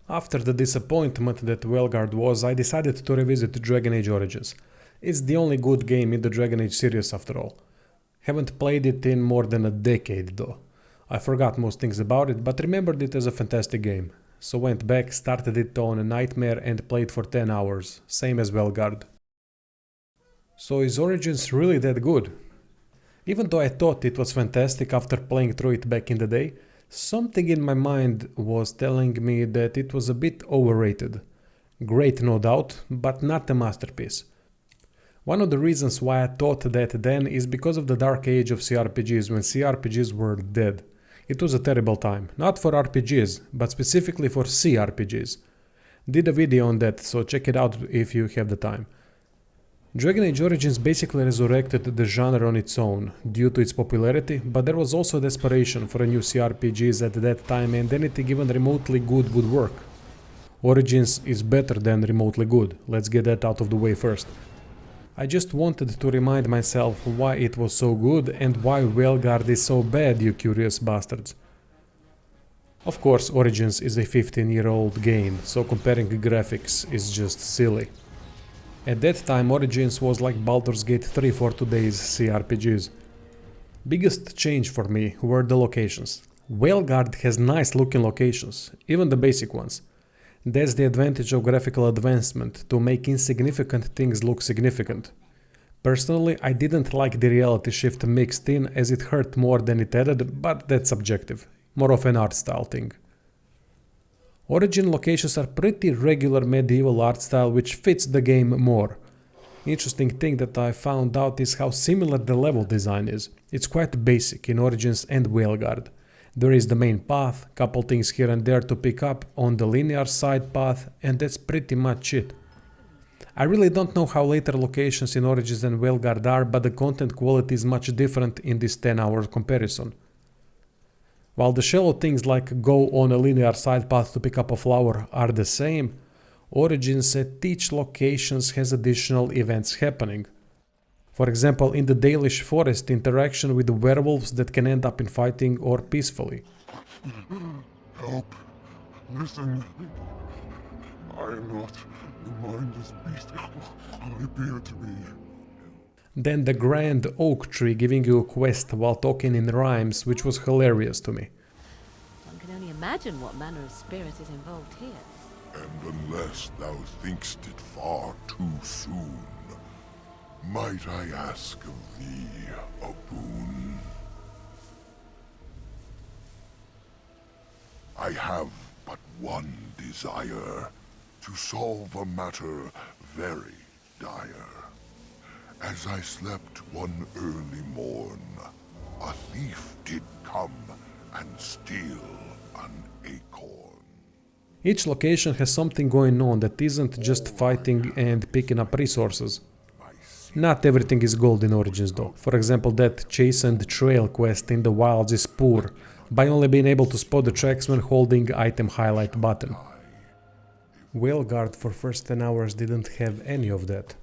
After the disappointment that Veilguard was, I decided to revisit Dragon Age Origins. It's the only good game in the Dragon Age series after all. Haven't played it in more than a decade though. I forgot most things about it, but remembered it as a fantastic game. So went back, started it on a nightmare and played for 10 hours, same as Veilguard. So is Origins really that good? Even though I thought it was fantastic after playing through it back in the day, something in my mind was telling me that it was a bit overrated. Great no doubt, but not a masterpiece. One of the reasons why I thought that then is because of the dark age of CRPGs when CRPGs were dead. It was a terrible time, not for RPGs, but specifically for CRPGs. Did a video on that, so check it out if you have the time. Dragon Age Origins basically resurrected the genre on its own, due to its popularity, but there was also desperation for a new CRPGs at that time and anything even remotely good would work. Origins is better than remotely good, let's get that out of the way first. I just wanted to remind myself why it was so good and why Veilguard is so bad, you curious bastards. Of course, Origins is a 15-year-old game, so comparing graphics is just silly. At that time, Origins was like Baldur's Gate 3 for today's CRPGs. Biggest change for me were the locations. Veilguard has nice looking locations, even the basic ones. That's the advantage of graphical advancement, to make insignificant things look significant. Personally, I didn't like the reality shift mixed in as it hurt more than it added, but that's subjective, more of an art style thing. Origin locations are pretty regular medieval art style which fits the game more. Interesting thing that I found out is how similar the level design is. It's quite basic in Origins and Veilguard. There is the main path, couple things here and there to pick up on the linear side path, and that's pretty much it. I really don't know how later locations in Origins and Veilguard are, but the content quality is much different in this 10-hour comparison. While the shallow things like go on a linear side path to pick up a flower are the same, Origins at each locations has additional events happening. For example, in the Dalish forest, interaction with the werewolves that can end up in fighting or peacefully. Help. Listen. I am not the mindless beast I appear to be. Then the grand oak tree giving you a quest while talking in rhymes, which was hilarious to me. One can only imagine what manner of spirit is involved here. And unless thou thinkst it far too soon, might I ask of thee a boon? I have but one desire, to solve a matter very dire. As I slept one early morn, a thief did come and steal an acorn. Each location has something going on that isn't just fighting and picking up resources. Not everything is gold in Origins though. For example, that Chastened Trail quest in the wilds is poor, by only being able to spot the tracks when holding item highlight button. Veilguard for first 10 hours didn't have any of that.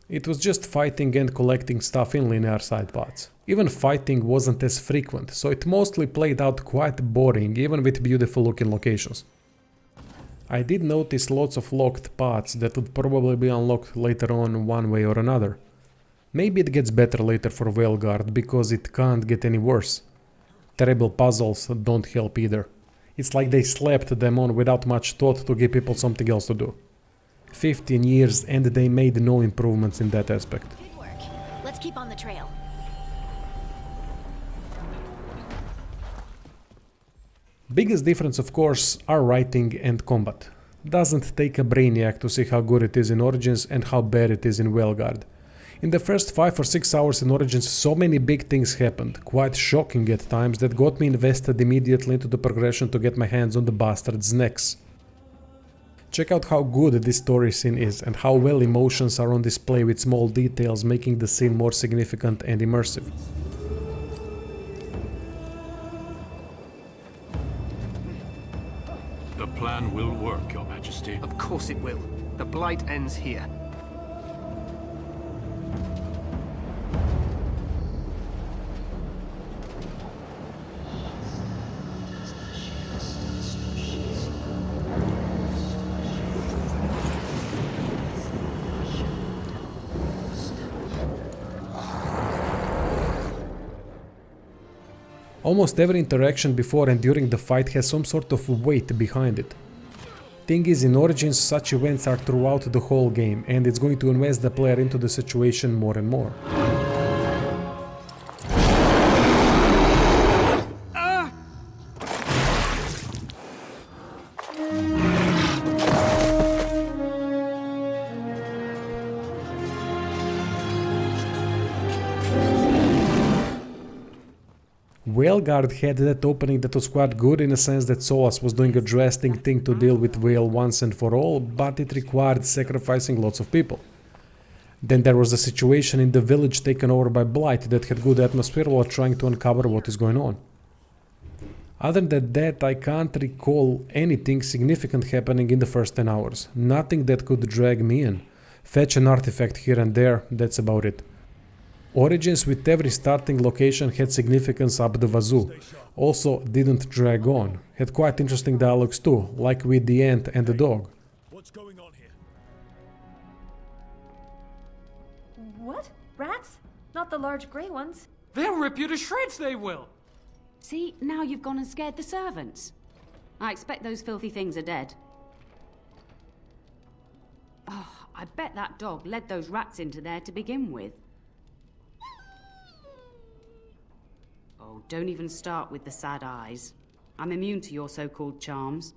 It was just fighting and collecting stuff in linear side paths. Even fighting wasn't as frequent, so it mostly played out quite boring even with beautiful looking locations. I did notice lots of locked paths that would probably be unlocked later on one way or another. Maybe it gets better later for Veilguard because it can't get any worse. Terrible puzzles don't help either. It's like they slapped them on without much thought to give people something else to do. 15 years and they made no improvements in that aspect. Good work. Let's keep on the trail. Biggest difference of course are writing and combat. Doesn't take a brainiac to see how good it is in Origins and how bad it is in Veilguard. In the first 5 or 6 hours in Origins so many big things happened, quite shocking at times, that got me invested immediately into the progression to get my hands on the bastards' necks. Check out how good this story scene is and how well emotions are on display with small details making the scene more significant and immersive. The plan will work, Your Majesty. Of course it will. The blight ends here. Almost every interaction before and during the fight has some sort of weight behind it. Thing is, in Origins such events are throughout the whole game, and it's going to invest the player into the situation more and more. Veilguard had that opening that was quite good in a sense that Solas was doing a drastic thing to deal with Veil once and for all, but it required sacrificing lots of people. Then there was the situation in the village taken over by Blight that had good atmosphere while trying to uncover what is going on. Other than that, I can't recall anything significant happening in the first 10 hours. Nothing that could drag me in. Fetch an artifact here and there, that's about it. Origins with every starting location had significance up the wazoo. Also didn't drag on. Had quite interesting dialogues too, like with the ant and the dog. What's going on here? What? Rats? Not the large grey ones? They'll rip you to shreds, they will! See, now you've gone and scared the servants. I expect those filthy things are dead. Oh, I bet that dog led those rats into there to begin with. Oh, don't even start with the sad eyes. I'm immune to your so-called charms.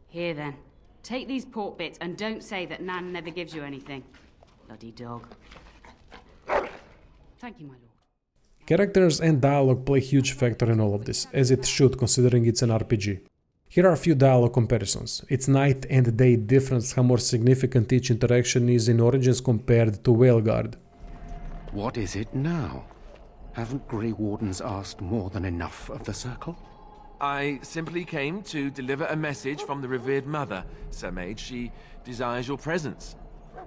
Here then, take these pork bits and don't say that Nan never gives you anything. Bloody dog. Thank you, my lord. Characters and dialogue play a huge factor in all of this, as it should considering it's an RPG. Here are a few dialogue comparisons. It's night and day difference how more significant each interaction is in Origins compared to Veilguard. What is it now? Haven't Grey Wardens asked more than enough of the Circle? I simply came to deliver a message from the revered mother, Sir Mage. She desires your presence.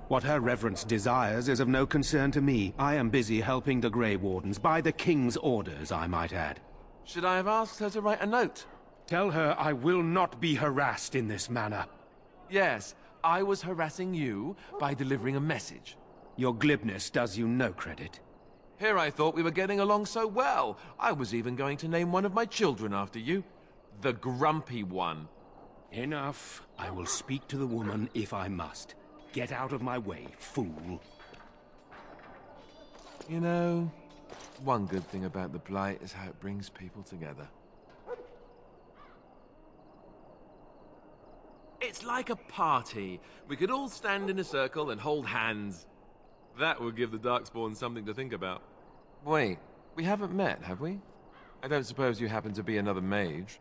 What her reverence desires is of no concern to me. I am busy helping the Grey Wardens, by the King's orders, I might add. Should I have asked her to write a note? Tell her I will not be harassed in this manner. Yes, I was harassing you by delivering a message. Your glibness does you no credit. Here I thought we were getting along so well. I was even going to name one of my children after you. The Grumpy One. Enough. I will speak to the woman if I must. Get out of my way, fool. You know, one good thing about the Blight is how it brings people together. It's like a party. We could all stand in a circle and hold hands. That would give the Darkspawn something to think about. Wait, we haven't met, have we? I don't suppose you happen to be another mage.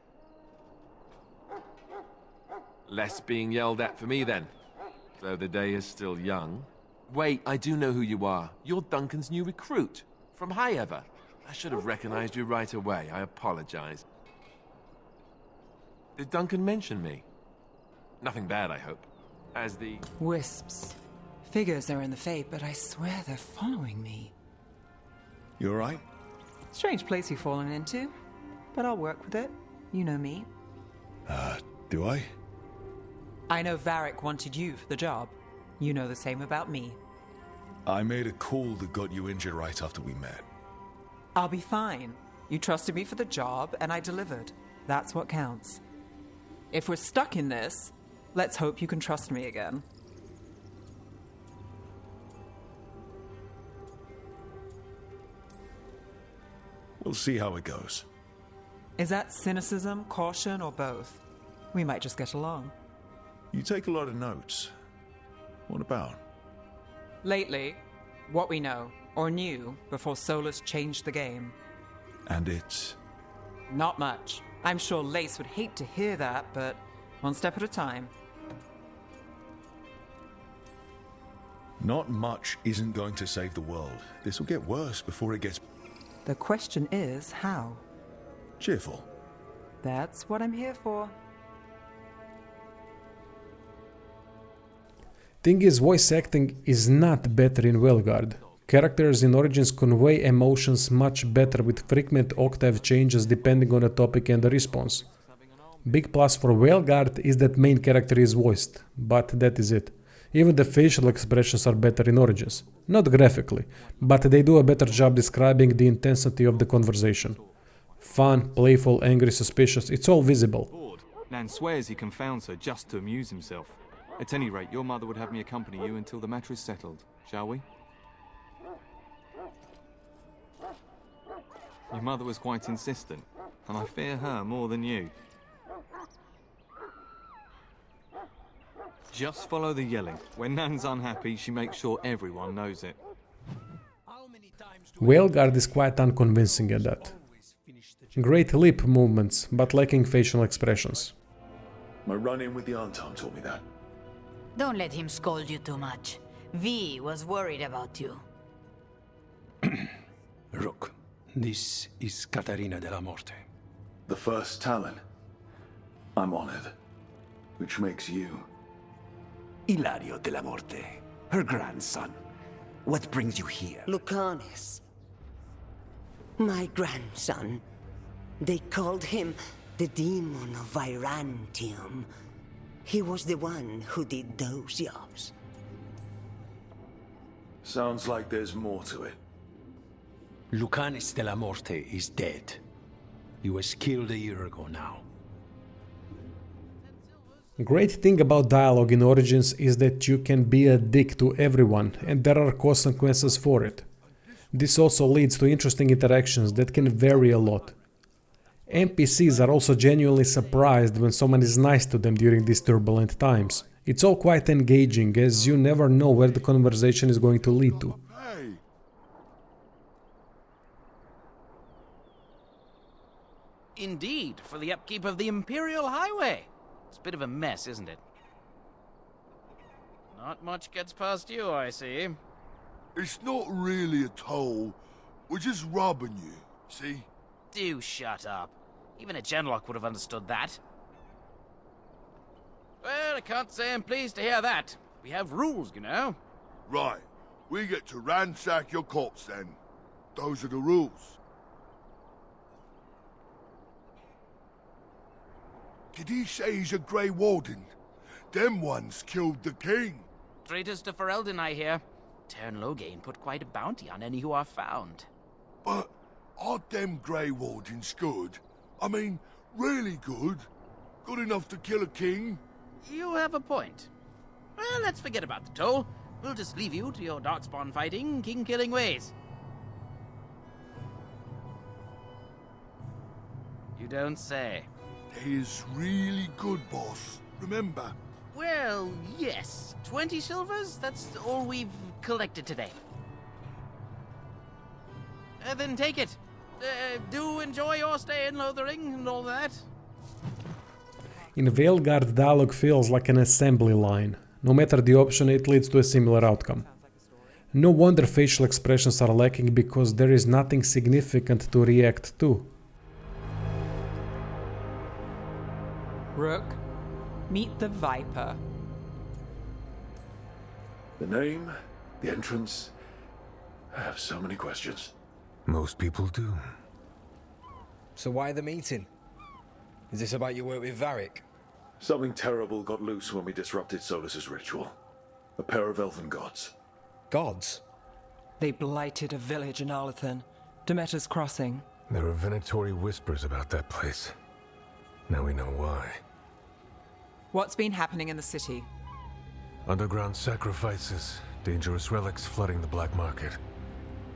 Less being yelled at for me, then. Though the day is still young. Wait, I do know who you are. You're Duncan's new recruit. From High Ever. I should have recognized you right away. I apologize. Did Duncan mention me? Nothing bad, I hope. As the... Wisps. Figures are in the Fate, but I swear they're following me. You alright? Strange place you've fallen into, but I'll work with it. You know me. Do I? I know Varric wanted you for the job. You know the same about me. I made a call that got you injured right after we met. I'll be fine. You trusted me for the job, and I delivered. That's what counts. If we're stuck in this, let's hope you can trust me again. We'll see how it goes. Is that cynicism, caution, or both? We might just get along. You take a lot of notes. What about? Lately, what we know, or knew, before Solus changed the game. And it's... Not much. I'm sure Lace would hate to hear that, but one step at a time. Not much isn't going to save the world. This will get worse before it gets... The question is, how? cheerful. That's what I'm here for. Thing is, voice acting is not better in Veilguard. Characters in Origins convey emotions much better with frequent octave changes depending on the topic and the response. Big plus for Veilguard is that main character is voiced, but that is it. Even the facial expressions are better in Origins. Not graphically, but they do a better job describing the intensity of the conversation. Fun, playful, angry, suspicious, it's all visible. Nan swears he confounds her just to amuse himself. At any rate, your mother would have me accompany you until the matter is settled, shall we? Your mother was quite insistent, and I fear her more than you. Just follow the yelling. When Nan's unhappy, she makes sure everyone knows it. Veilguard is quite unconvincing at that. Great lip movements, but lacking facial expressions. My run-in with the Anton taught me that. Don't let him scold you too much. V was worried about you. Rook, this is Catarina de la Morte. The first Talon. I'm honored. Which makes you... Hilario de la Morte, her grandson. What brings you here? Lucanus. My grandson. They called him the Demon of Virantium. He was the one who did those jobs. Sounds like there's more to it. Lucanus de la Morte is dead. He was killed a year ago now. Great thing about dialogue in Origins is that you can be a dick to everyone and there are consequences for it. This also leads to interesting interactions that can vary a lot. NPCs are also genuinely surprised when someone is nice to them during these turbulent times. It's all quite engaging as you never know where the conversation is going to lead to. Indeed, for the upkeep of the Imperial Highway. It's a bit of a mess, isn't it? Not much gets past you, I see. It's not really a toll. We're just robbing you, see? Do shut up. Even a Genlock would have understood that. Well, I can't say I'm pleased to hear that. We have rules, you know. Right. We get to ransack your corpse then. Those are the rules. Did he say he's a Grey Warden? Them ones killed the king. Traitors to Ferelden, I hear. Tern Loghain put quite a bounty on any who are found. But aren't them Grey Wardens good? I mean, really good? Good enough to kill a king? You have a point. Well, let's forget about the toll. We'll just leave you to your darkspawn fighting, king-killing ways. You don't say. He's really good, boss. Remember? Well, yes. 20 silvers? That's all we've collected today. Then take it. Do enjoy your stay in Lothering and all that. In Veilguard, dialogue feels like an assembly line. No matter the option, it leads to a similar outcome. No wonder facial expressions are lacking because there is nothing significant to react to. Rook, meet the Viper. The name, the entrance... I have so many questions. Most people do. So why the meeting? Is this about your work with Varric? Something terrible got loose when we disrupted Solus's ritual. A pair of elven gods. Gods? They blighted a village in Arlathan, Demeter's Crossing. There are venatory whispers about that place. Now we know why. What's been happening in the city? Underground sacrifices, dangerous relics flooding the black market.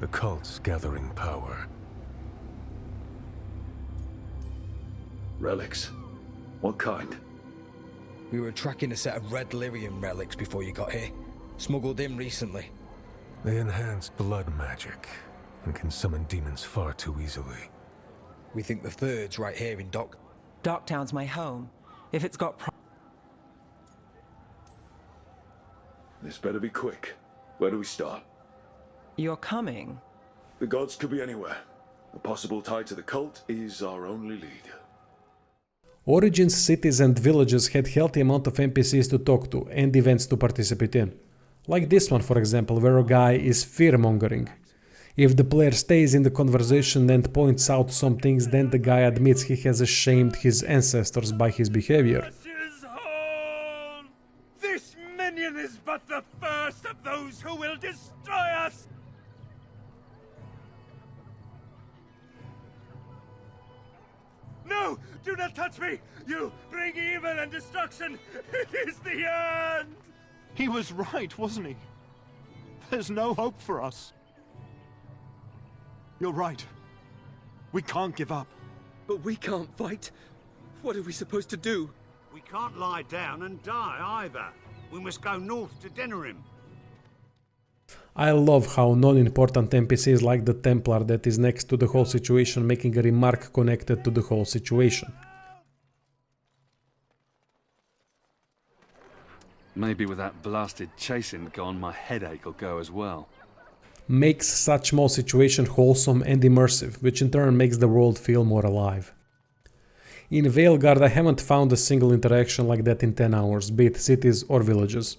The cults gathering power. Relics? What kind? We were tracking a set of red lyrium relics before you got here. Smuggled in recently. They enhance blood magic and can summon demons far too easily. We think the third's right here in Darktown's my home. If it's got This better be quick. Where do we start? You're coming? The gods could be anywhere. A possible tie to the cult is our only lead. Origins cities and villages had healthy amount of NPCs to talk to and events to participate in. Like this one, for example, where a guy is fear-mongering. If the player stays in the conversation and points out some things, then the guy admits he has ashamed his ancestors by his behavior. This minion is but the No! Do not touch me! You bring evil and destruction! It is the end! He was right, wasn't he? There's no hope for us. You're right. We can't give up. But we can't fight. What are we supposed to do? We can't lie down and die either. We must go north to Denerim. I love how non-important NPCs like the Templar that is next to the whole situation making a remark connected to the whole situation. Maybe with that blasted chasing gone, my headache will go as well. Makes such small situation wholesome and immersive, which in turn makes the world feel more alive. In Veilguard I haven't found a single interaction like that in 10 hours, be it cities or villages.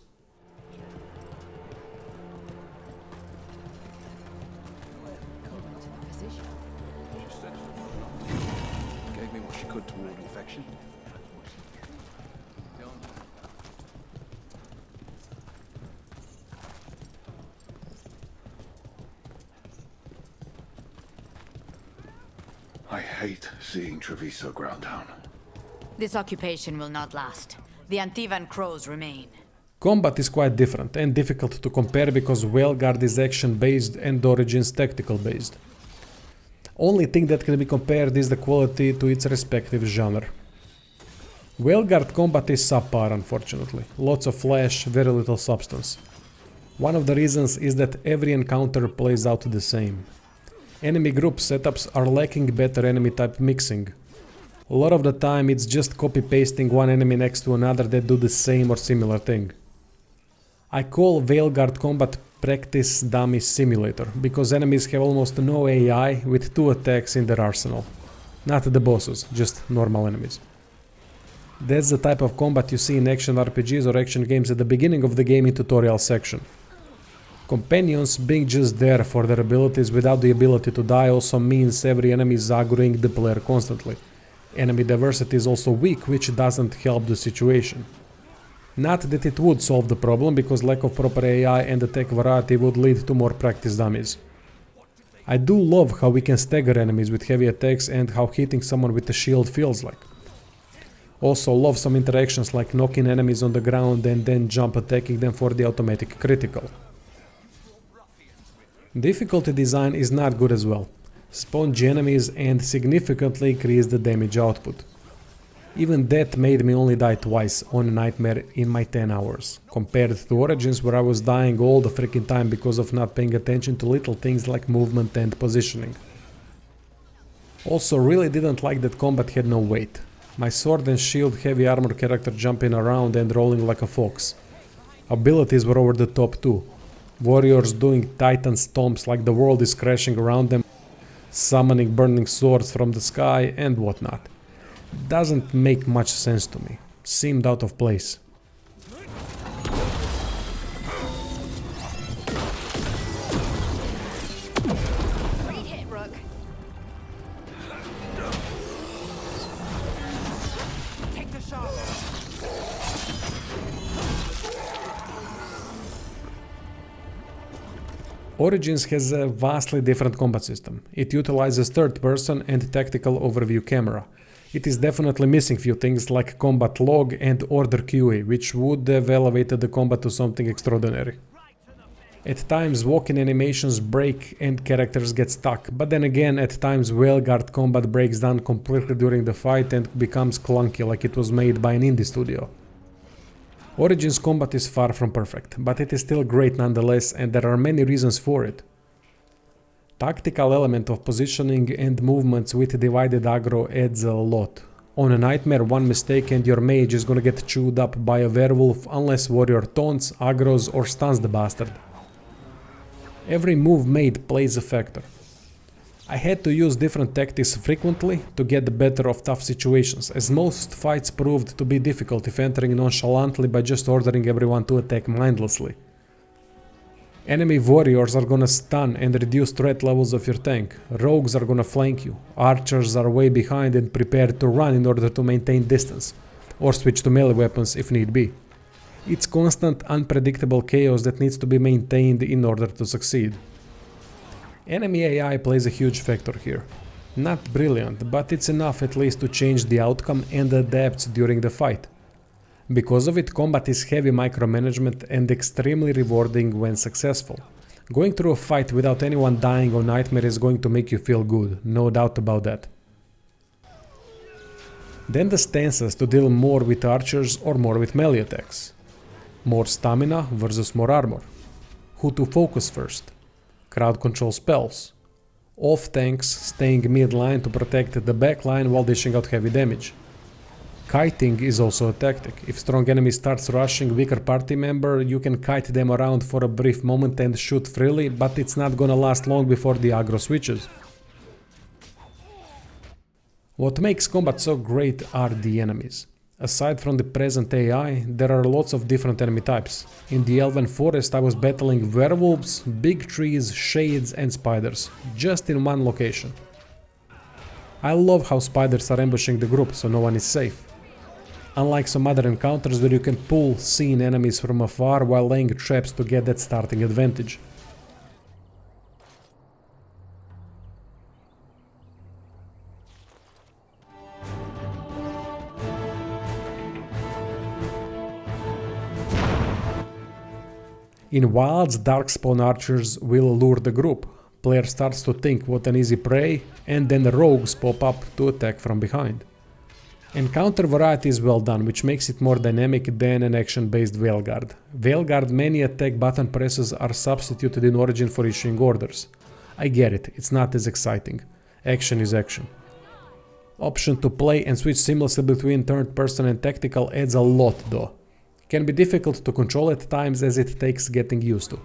Gave me what she could to ward infection. I hate seeing Treviso ground down. This occupation will not last. The Antivan Crows remain. Combat is quite different and difficult to compare because Veilguard is action-based and Origins tactical-based. Only thing that can be compared is the quality to its respective genre. Veilguard combat is subpar, unfortunately. Lots of flash, very little substance. One of the reasons is that every encounter plays out the same. Enemy group setups are lacking better enemy type mixing. A lot of the time it's just copy-pasting one enemy next to another that do the same or similar thing. I call Veilguard combat practice dummy simulator, because enemies have almost no AI with 2 attacks in their arsenal. Not the bosses, just normal enemies. That's the type of combat you see in action RPGs or action games at the beginning of the game in tutorial section. Companions being just there for their abilities without the ability to die also means every enemy is aggroing the player constantly. Enemy diversity is also weak, which doesn't help the situation. Not that it would solve the problem, because lack of proper AI and attack variety would lead to more practice dummies. I do love how we can stagger enemies with heavy attacks and how hitting someone with a shield feels like. Also love some interactions like knocking enemies on the ground and then jump attacking them for the automatic critical. Difficulty design is not good as well. Spongy enemies and significantly increase the damage output. Even that made me only die twice on a nightmare in my 10 hours, compared to Origins where I was dying all the freaking time because of not paying attention to little things like movement and positioning. Also really didn't like that combat had no weight. My sword and shield heavy armor character jumping around and rolling like a fox. Abilities were over the top too. Warriors doing titan stomps like the world is crashing around them, summoning burning swords from the sky and whatnot. Doesn't make much sense to me. Seemed out of place. Great hit, Rook. Take the shot. Origins has a vastly different combat system. It utilizes third-person and tactical overview camera. It is definitely missing few things like combat log and order QA, which would have elevated the combat to something extraordinary. At times walking animations break and characters get stuck, but then again at times Veilguard combat breaks down completely during the fight and becomes clunky like it was made by an indie studio. Origins combat is far from perfect, but it is still great nonetheless, and there are many reasons for it. Tactical element of positioning and movements with divided aggro adds a lot. On a nightmare, one mistake and your mage is gonna get chewed up by a werewolf unless warrior taunts, aggros or stuns the bastard. Every move made plays a factor. I had to use different tactics frequently to get the better of tough situations, as most fights proved to be difficult if entering nonchalantly by just ordering everyone to attack mindlessly. Enemy warriors are gonna stun and reduce threat levels of your tank, rogues are gonna flank you, archers are way behind and prepared to run in order to maintain distance, or switch to melee weapons if need be. It's constant unpredictable chaos that needs to be maintained in order to succeed. Enemy AI plays a huge factor here. Not brilliant, but it's enough at least to change the outcome and adapt during the fight. Because of it, combat is heavy micromanagement and extremely rewarding when successful. Going through a fight without anyone dying or nightmare is going to make you feel good, no doubt about that. Then the stances to deal more with archers or more with melee attacks. More stamina versus more armor. Who to focus first. Crowd control spells. Off tanks staying mid-line to protect the back line while dishing out heavy damage. Kiting is also a tactic. If strong enemy starts rushing weaker party member, you can kite them around for a brief moment and shoot freely, but it's not gonna last long before the aggro switches. What makes combat so great are the enemies. Aside from the present AI, there are lots of different enemy types. In the Elven Forest I was battling werewolves, big trees, shades and spiders, just in one location. I love how spiders are ambushing the group, so no one is safe. Unlike some other encounters where you can pull seen enemies from afar while laying traps to get that starting advantage. In Wilds, Darkspawn archers will lure the group. Player starts to think what an easy prey, and then the rogues pop up to attack from behind. Encounter variety is well done, which makes it more dynamic than an action-based Veilguard. Veilguard many attack button presses are substituted in Origin for issuing orders. I get it, it's not as exciting. Action is action. Option to play and switch seamlessly between third person and tactical adds a lot though. Can be difficult to control at times as it takes getting used to.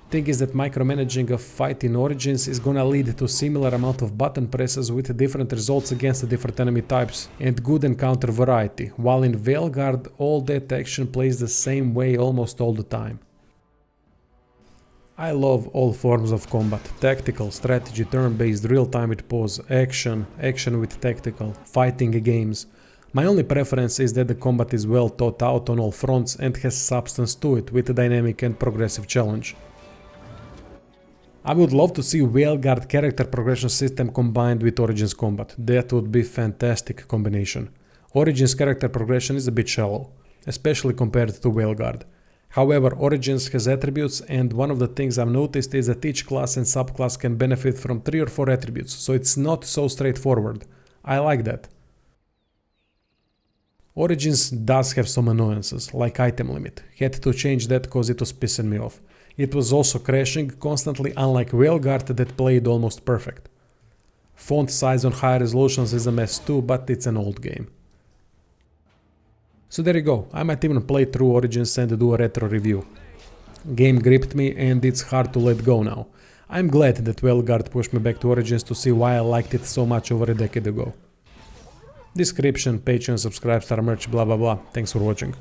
Thing is that micromanaging a fight in Origins is gonna lead to similar amount of button presses with different results against the different enemy types and good encounter variety, while in Veilguard all that action plays the same way almost all the time. I love all forms of combat, tactical, strategy, turn-based, real-time with pause, action with tactical, fighting games. My only preference is that the combat is well thought out on all fronts and has substance to it with a dynamic and progressive challenge. I would love to see Veilguard character progression system combined with Origins combat. That would be fantastic combination. Origins character progression is a bit shallow, especially compared to Veilguard. However, Origins has attributes, and one of the things I've noticed is that each class and subclass can benefit from 3 or 4 attributes, so it's not so straightforward. I like that. Origins does have some annoyances, like item limit. Had to change that cause it was pissing me off. It was also crashing constantly, unlike Veilguard that played almost perfect. Font size on high resolutions is a mess too, but it's an old game. So there you go, I might even play through Origins and do a retro review. Game gripped me and it's hard to let go now. I'm glad that Veilguard pushed me back to Origins to see why I liked it so much over a decade ago. Description, Patreon, subscribe, star merch, blah blah blah. Thanks for watching.